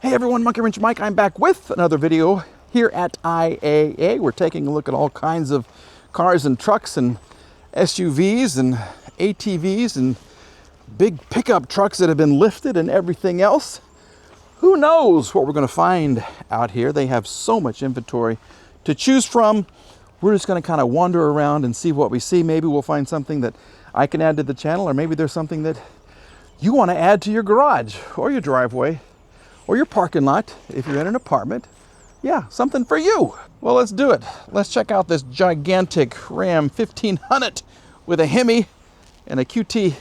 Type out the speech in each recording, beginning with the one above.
Hey everyone, Monkey Wrench Mike. I'm back with another video here at IAA. We're taking a look at all kinds of cars and trucks and SUVs and ATVs and big pickup trucks that have been lifted and everything else. Who knows what we're going to find out here? They have so much inventory to choose from. We're just going to kind of wander around and see what we see. Maybe we'll find something that I can add to the channel, or maybe there's something that you want to add to your garage or your driveway or your parking lot if you're in an apartment. Yeah, something for you. Well, let's do it. Let's check out this gigantic Ram 1500 with a Hemi and a QT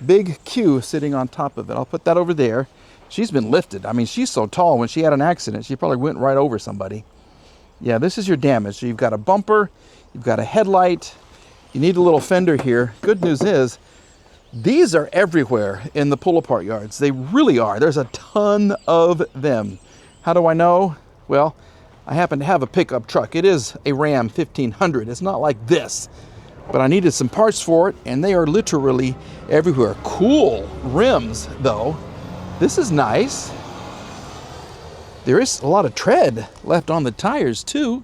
big Q sitting on top of it. I'll put that over there. She's been lifted. I mean, she's so tall, when she had an accident, she probably went right over somebody. Yeah, this is your damage. So you've got a bumper, you've got a headlight, you need a little fender here. Good news is, these are everywhere in the pull-apart yards. They really are. There's a ton of them. How do I know? Well, I happen to have a pickup truck. It is a Ram 1500. It's not like this, but I needed some parts for it, and they are literally everywhere. Cool rims, though. This is nice. There is a lot of tread left on the tires, too.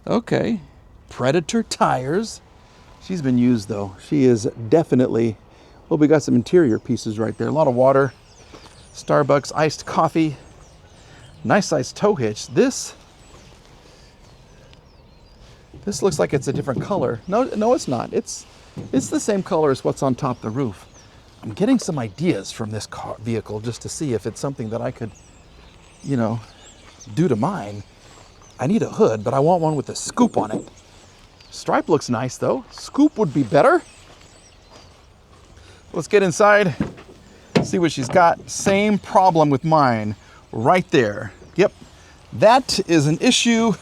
Okay. Predator tires. She's been used, though. She is definitely... Well, we got some interior pieces right there. A lot of water. Starbucks iced coffee. Nice sized tow hitch. This looks like it's a different color. No, it's not. It's the same color as what's on top of the roof. I'm getting some ideas from this vehicle just to see if it's something that I could, you know, do to mine. I need a hood, but I want one with a scoop on it. Stripe looks nice, though. Scoop would be better. Let's get inside, see what she's got. Same problem with mine right there. Yep, that is an issue.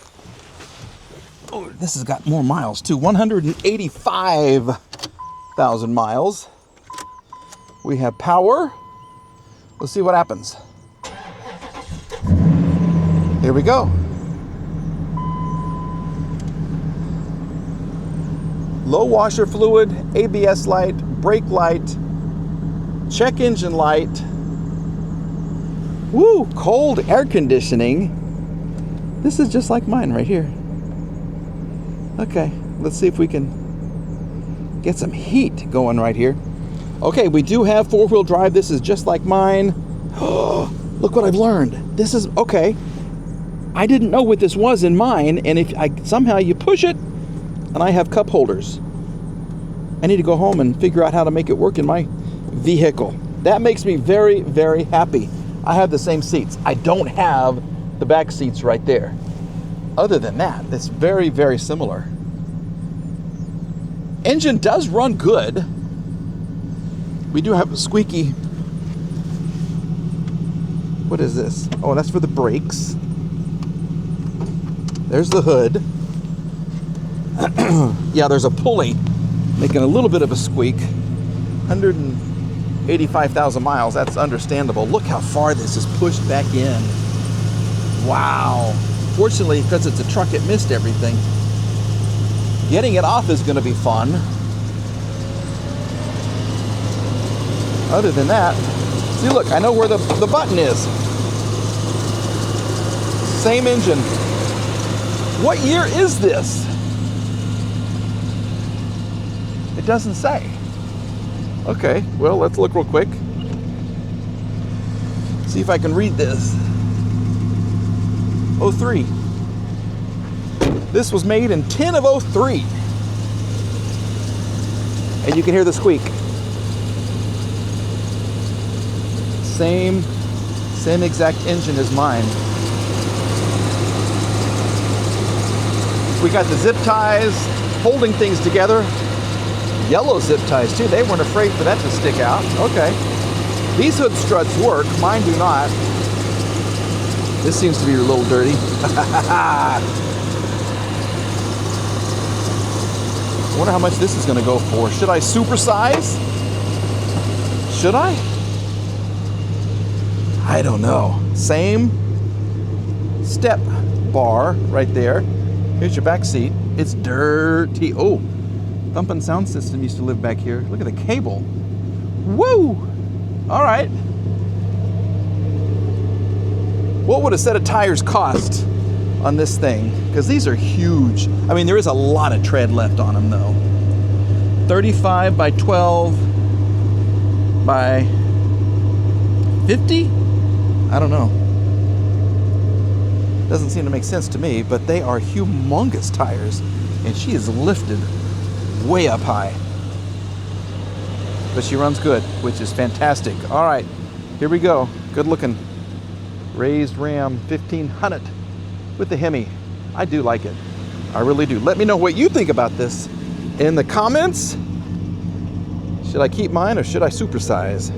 Oh, this has got more miles too. 185,000 miles. We have power. Let's see what happens. Here we go. Low washer fluid, ABS light, brake light, check engine light. Woo, cold air conditioning. This is just like mine right here. Okay, let's see if we can get some heat going right here. Okay, we do have four-wheel drive. This is just like mine. Oh, look what I've learned. This is, okay. I didn't know what this was in mine, and if somehow you push it, and I have cup holders. I need to go home and figure out how to make it work in my vehicle. That makes me very, very happy. I have the same seats. I don't have the back seats right there. Other than that, it's very, very similar. Engine does run good. We do have a squeaky... What is this? Oh, that's for the brakes. There's the hood. Yeah, there's a pulley making a little bit of a squeak. 185,000 miles, that's understandable. Look how far this is pushed back in. Wow. Fortunately, because it's a truck, it missed everything. Getting it off is going to be fun. Other than that, see, look, I know where the button is. Same engine. What year is this? It doesn't say. Okay, well, let's look real quick. See if I can read this. 03. This was made in 10 of 03. And you can hear the squeak. Same exact engine as mine. We got the zip ties holding things together. Yellow zip ties too. They weren't afraid for that to stick out. Okay. These hood struts work. Mine do not. This seems to be a little dirty. I wonder how much this is going to go for. Should I supersize? Should I? I don't know. Same step bar right there. Here's your back seat. It's dirty. Oh. Thumpin' Sound System used to live back here. Look at the cable. Woo! All right. What would a set of tires cost on this thing? Because these are huge. I mean, there is a lot of tread left on them though. 35 by 12 by 50? I don't know. Doesn't seem to make sense to me, but they are humongous tires, and she is lifted way up high. But she runs good, which is fantastic. All right, here we go. Good looking raised Ram 1500 with the Hemi. I do like it. I really do. Let me know what you think about this in the comments. Should I keep mine or should I supersize?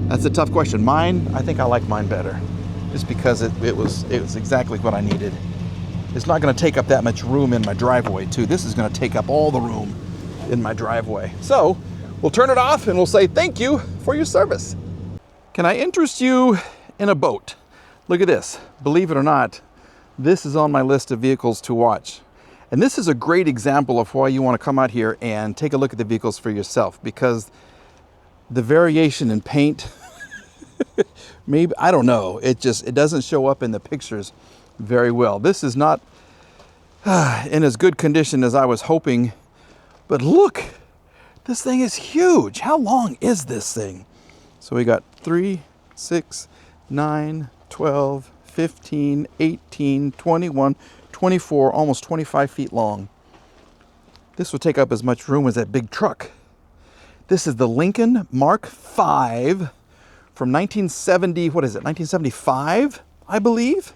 That's a tough question. Mine, I think I like mine better, just because it was exactly what I needed. It's not going to take up that much room in my driveway too. This is going to take up all the room in my driveway. So we'll turn it off and we'll say thank you for your service. Can I interest you in a boat? Look at this. Believe it or not, this is on my list of vehicles to watch. And this is a great example of why you want to come out here and take a look at the vehicles for yourself, because the variation in paint, maybe, I don't know, it doesn't show up in the pictures very well. This is not in as good condition as I was hoping, but look, this thing is huge. How long is this thing? So we got 3, 6, 9, 12, 15, 18, 21, 24, almost 25 feet long. This will take up as much room as that big truck. This is the Lincoln Mark V from 1970, what is it, 1975, I believe?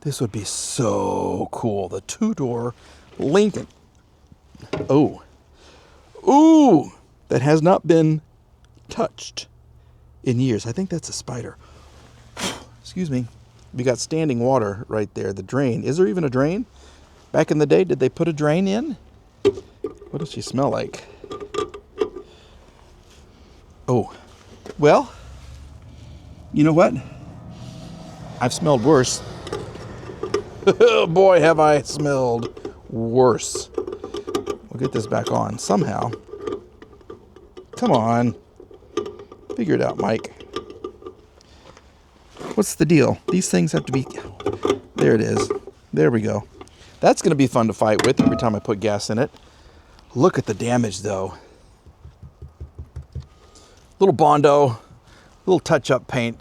This would be so cool, the two-door Lincoln. Oh, ooh, that has not been touched in years. I think that's a spider. Excuse me. We got standing water right there, the drain. Is there even a drain? Back in the day, did they put a drain in? What does she smell like? Oh, well, you know what? I've smelled worse. Oh boy, have I smelled worse. We'll get this back on somehow. Come on. Figure it out, Mike. What's the deal? These things have to be... There it is. There we go. That's going to be fun to fight with every time I put gas in it. Look at the damage, though. Little Bondo, little touch-up paint,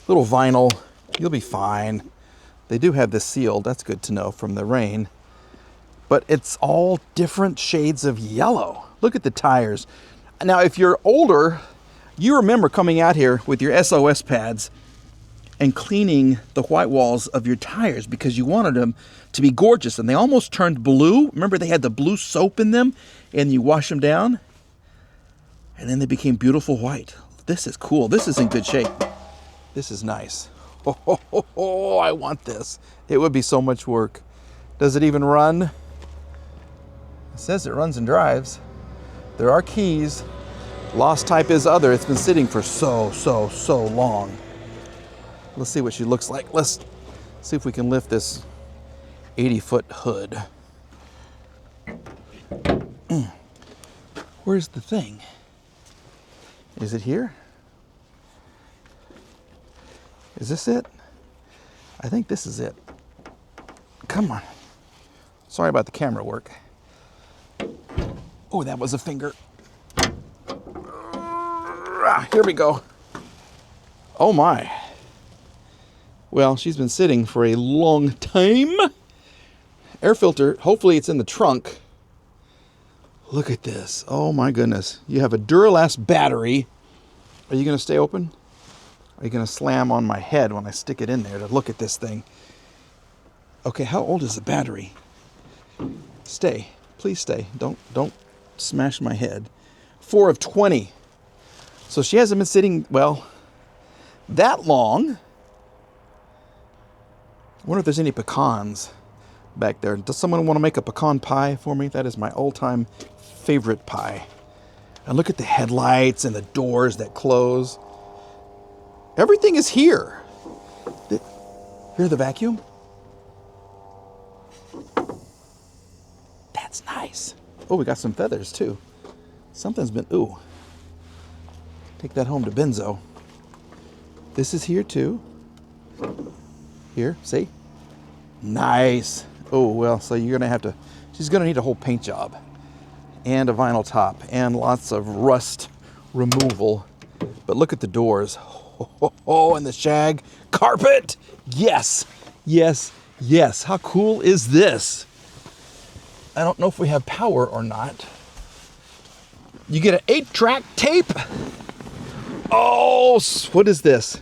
little vinyl. You'll be fine. They do have this sealed. That's good to know from the rain. But it's all different shades of yellow. Look at the tires. Now, if you're older, you remember coming out here with your SOS pads and cleaning the white walls of your tires because you wanted them to be gorgeous, and they almost turned blue. Remember, they had the blue soap in them, and you wash them down, and then they became beautiful white. This is cool. This is in good shape. This is nice. Oh, I want this. It would be so much work. Does it even run? It says it runs and drives. There are keys. Lost type is other. It's been sitting for so long. Let's see what she looks like. Let's see if we can lift this 80-foot hood. Where's the thing? Is it here? Is this it? I think this is it. Come on. Sorry about the camera work. Oh, that was a finger. Here we go. Oh my. Well, she's been sitting for a long time. Air filter, hopefully it's in the trunk. Look at this. Oh my goodness. You have a Duralast battery. Are you going to stay open? Are you going to slam on my head when I stick it in there to look at this thing? Okay, how old is the battery? Stay. Please stay. Don't smash my head. 4 of 20. So she hasn't been sitting, well, that long. I wonder if there's any pecans back there. Does someone want to make a pecan pie for me? That is my all-time favorite pie. And look at the headlights and the doors that close. Everything is here. Hear the vacuum? That's nice. Oh, we got some feathers too. Something's been, ooh. Take that home to Benzo. This is here too. Here, see? Nice. Oh, well, so you're gonna have to, she's gonna need a whole paint job and a vinyl top and lots of rust removal. But look at the doors. Oh, and the shag carpet. Yes, yes, yes. How cool is this? I don't know if we have power or not. You get an 8-track tape. Oh, what is this?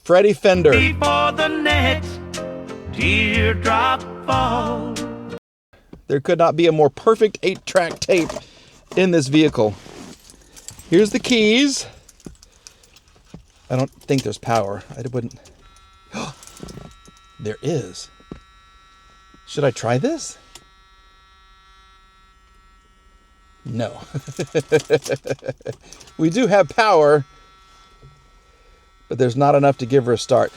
Freddie Fender. Before the next teardrop falls. There could not be a more perfect 8-track tape in this vehicle. Here's the keys. I don't think there's power. I wouldn't. There is. Should I try this? No. We do have power, but there's not enough to give her a start.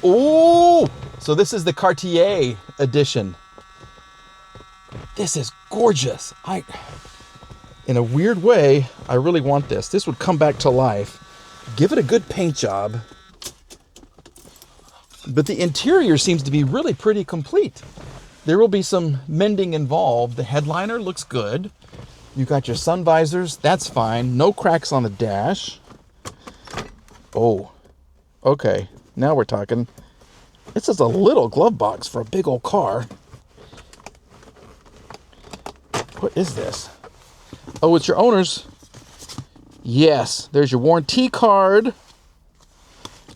Oh, so this is the Cartier edition. This is gorgeous. In a weird way, I really want this. This would come back to life. Give it a good paint job. But the interior seems to be really pretty complete. There will be some mending involved. The headliner looks good. You got your sun visors. That's fine. No cracks on the dash. Oh, okay. Now we're talking. This is a little glove box for a big old car. What is this? Oh, it's your owner's. Yes, there's your warranty card.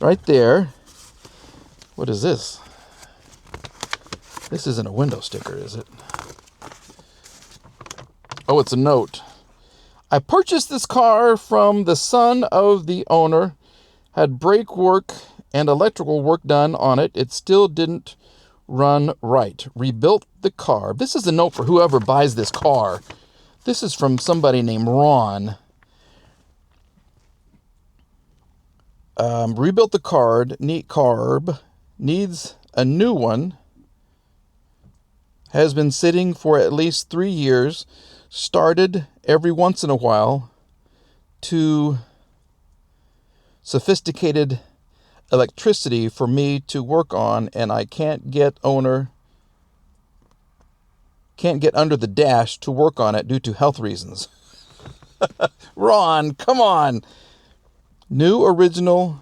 Right there. What is this? This isn't a window sticker, is it? Oh, it's a note. I purchased this car from the son of the owner. Had brake work and electrical work done on it. It still didn't run right. Rebuilt the car. This is a note for whoever buys this car. This is from somebody named Ron. Rebuilt the carb. Needs a new one. Has been sitting for at least 3 years. Started every once in a while. Too sophisticated electricity for me to work on, and I can't get under the dash to work on it due to health reasons. Ron, come on. New original,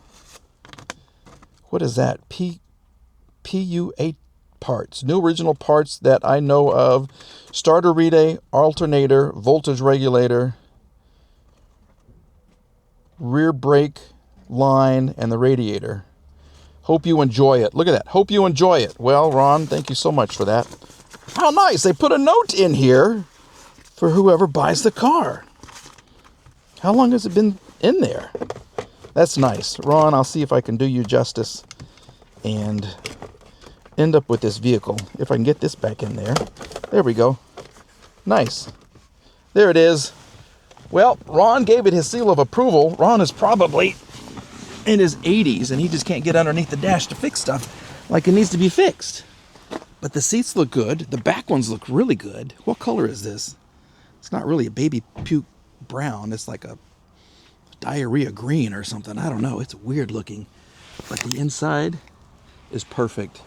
what is that? PU8 parts. New original parts that I know of. Starter relay, alternator, voltage regulator, rear brake line, and the radiator. Hope you enjoy it. Look at that. Hope you enjoy it. Well, Ron, thank you so much for that. How nice. They put a note in here for whoever buys the car. How long has it been in there? That's nice. Ron, I'll see if I can do you justice and end up with this vehicle. If I can get this back in there. There we go. Nice. There it is. Well, Ron gave it his seal of approval. Ron is probably in his 80s, and he just can't get underneath the dash to fix stuff like it needs to be fixed. But the seats look good. The back ones look really good. What color is this? It's not really a baby puke brown. It's like a diarrhea green or something. I don't know. It's weird looking. But the inside is perfect.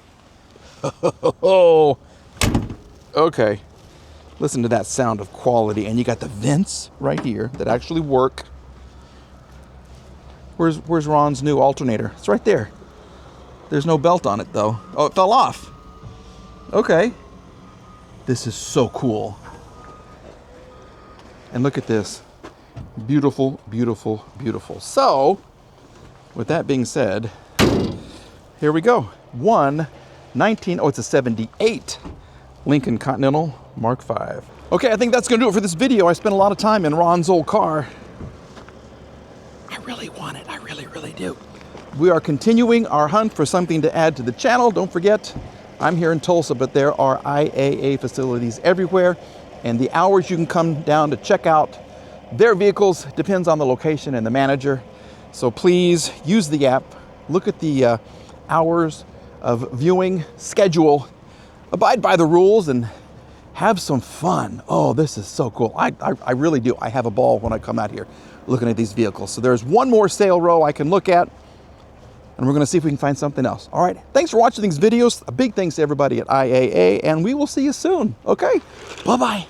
Oh, okay. Listen to that sound of quality. And you got the vents right here that actually work. Where's Ron's new alternator? It's right there. There's no belt on it though. Oh, it fell off. Okay. This is so cool. And look at this. Beautiful, beautiful, beautiful. So, with that being said, here we go. It's a 78 Lincoln Continental Mark V. Okay, I think that's gonna do it for this video. I spent a lot of time in Ron's old car. I really want it. I really, really do. We are continuing our hunt for something to add to the channel. Don't forget, I'm here in Tulsa, but there are IAA facilities everywhere, and the hours you can come down to check out their vehicles depends on the location and the manager. So please use the app, look at the hours of viewing schedule, abide by the rules, and have some fun. Oh, this is so cool. I really do. I have a ball when I come out here looking at these vehicles. So there's one more sale row I can look at, and we're going to see if we can find something else. All right. Thanks for watching these videos. A big thanks to everybody at IAA, and we will see you soon. Okay. Bye-bye.